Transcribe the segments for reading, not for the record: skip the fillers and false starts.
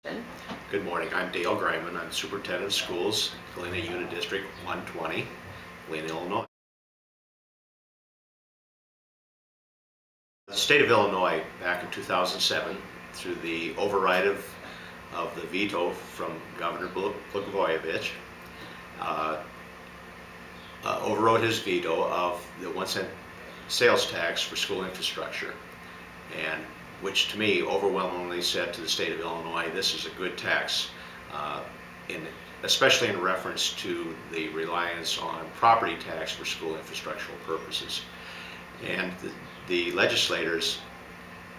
Good morning. I'm Dale Greimann. I'm Superintendent of Schools, Galena Unit District 120, Galena, Illinois. The state of Illinois, back in 2007, through the override of the veto from Governor Blagojevich, overrode his veto of the 1 cent sales tax for school infrastructure, and which to me overwhelmingly said to the state of Illinois, this is a good tax, especially in reference to the reliance on property tax for school infrastructural purposes. And the legislators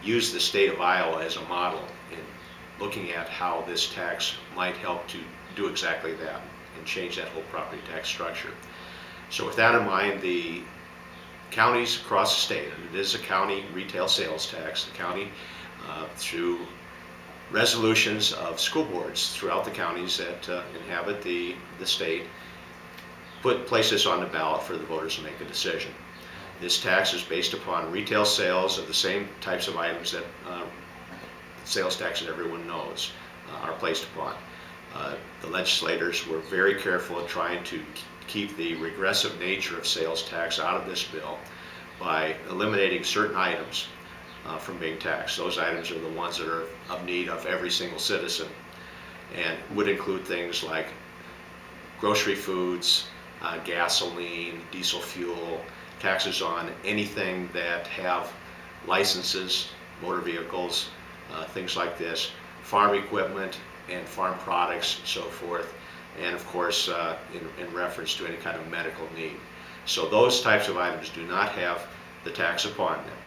used the state of Iowa as a model in looking at how this tax might help to do exactly that and change that whole property tax structure. So with that in mind, the counties across the state, and it is a county retail sales tax, the county, through resolutions of school boards throughout the counties that inhabit the state, place this on the ballot for the voters to make a decision. This tax is based upon retail sales of the same types of items that sales tax that everyone knows are placed upon. The legislators were very careful in trying to keep the regressive nature of sales tax out of this bill by eliminating certain items from being taxed. Those items are the ones that are of need of every single citizen, and would include things like grocery foods, gasoline, diesel fuel, taxes on anything that have licenses, motor vehicles, things like this, farm equipment and farm products, and so forth, and of course in reference to any kind of medical need. So those types of items do not have the tax upon them.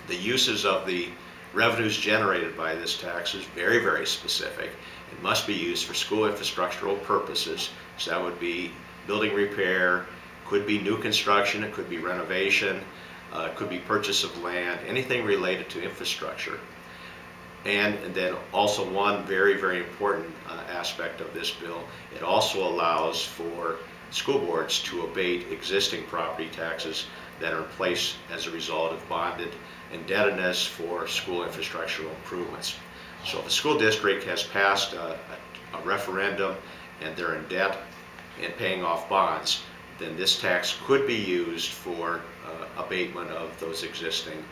The uses of the revenues generated by this tax is very, very specific. It must be used for school infrastructural purposes. So that would be building repair, could be new construction, it could be renovation, it could be purchase of land, anything related to infrastructure. And then also one very, very important aspect of this bill, it also allows for school boards to abate existing property taxes that are in place as a result of bonded indebtedness for school infrastructural improvements. So if a school district has passed a referendum and they're in debt and paying off bonds, then this tax could be used for abatement of those existing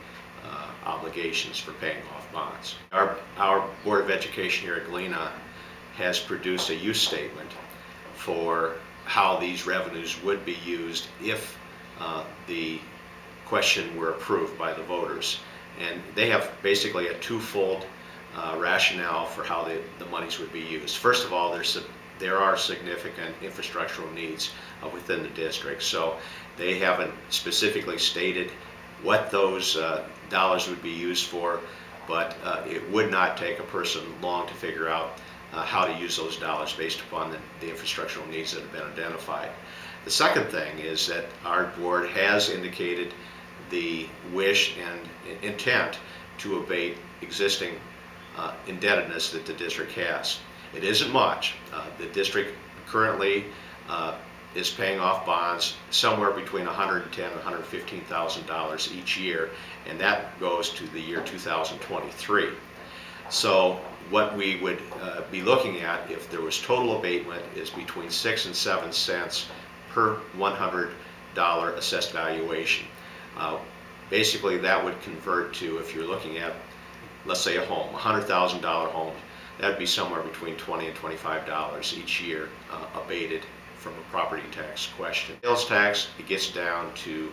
obligations for paying off bonds. Our Board of Education here at Galena has produced a use statement for how these revenues would be used if the question were approved by the voters. And they have basically a twofold rationale for how the monies would be used. First of all, there are significant infrastructural needs within the district, so they haven't specifically stated what those dollars would be used for, but it would not take a person long to figure out how to use those dollars based upon the infrastructural needs that have been identified. The second thing is that our board has indicated the wish and intent to abate existing indebtedness that the district has. It isn't much. The district currently is paying off bonds somewhere between $110,000 and $115,000 each year, and that goes to the year 2023. So what we would be looking at if there was total abatement is between 6 and 7 cents per $100 assessed valuation. Basically that would convert to, if you're looking at, let's say a home, $100,000 home, that would be somewhere between $20 and $25 each year abated from a property tax question. Sales tax, it gets down to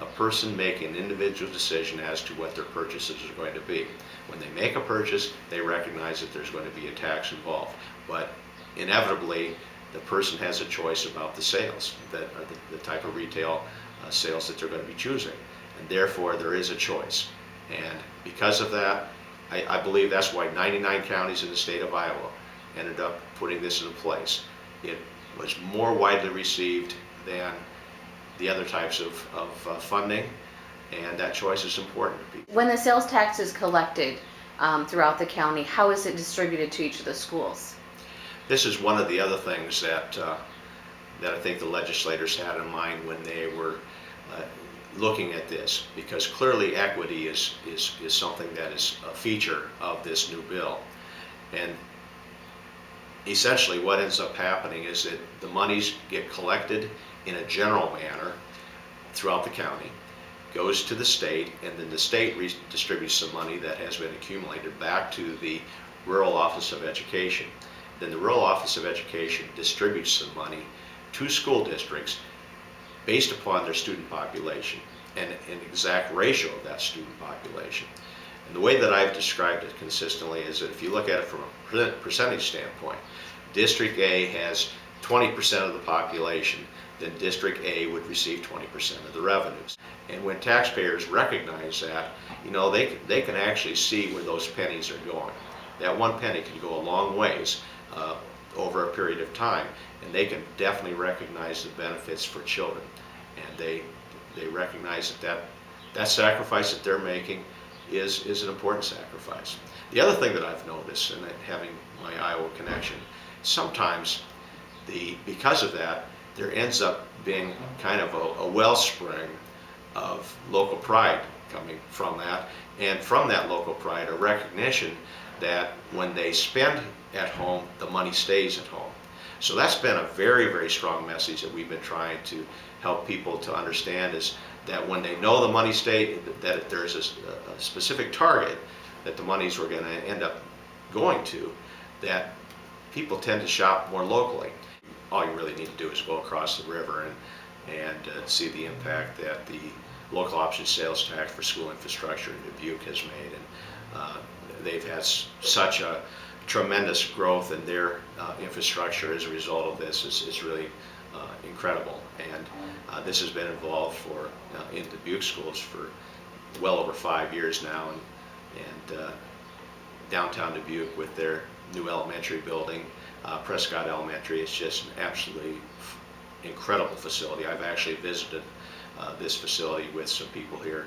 a person making an individual decision as to what their purchases are going to be. When they make a purchase, they recognize that there's going to be a tax involved, but inevitably the person has a choice about the sales, the type of retail sales that they're going to be choosing, and therefore there is a choice. And because of that, I believe that's why 99 counties in the state of Iowa ended up putting this into place. It was more widely received than the other types of funding, and that choice is important to people. When the sales tax is collected throughout the county, how is it distributed to each of the schools? This is one of the other things that I think the legislators had in mind when they were looking at this, because clearly equity is something that is a feature of this new bill. And essentially what ends up happening is that the monies get collected in a general manner throughout the county, goes to the state, and then the state redistributes the money that has been accumulated back to the Rural Office of Education. Then the Rural Office of Education distributes the money to school districts based upon their student population and an exact ratio of that student population. And the way that I've described it consistently is that if you look at it from a percentage standpoint, District A has 20% of the population, then District A would receive 20% of the revenues. And when taxpayers recognize that, they can actually see where those pennies are going. That one penny can go a long ways over a period of time, and they can definitely recognize the benefits for children. And they recognize that sacrifice that they're making is an important sacrifice. The other thing that I've noticed, and having my Iowa connection, sometimes because of that, there ends up being kind of a wellspring of local pride coming from that, and from that local pride, a recognition that when they spend at home, the money stays at home. So that's been a very, very strong message that we've been trying to help people to understand, is that when they know the money stays, that there's a specific target that the monies were going to end up going to, that people tend to shop more locally. All you really need to do is go across the river and see the impact that the local option sales tax for school infrastructure in Dubuque has made. And they've had such a tremendous growth in their infrastructure as a result of this. It's really incredible. And this has been involved in Dubuque schools for well over 5 years now. And downtown Dubuque with their new elementary building, Prescott Elementary, is just an absolutely incredible facility. I've actually visited this facility with some people here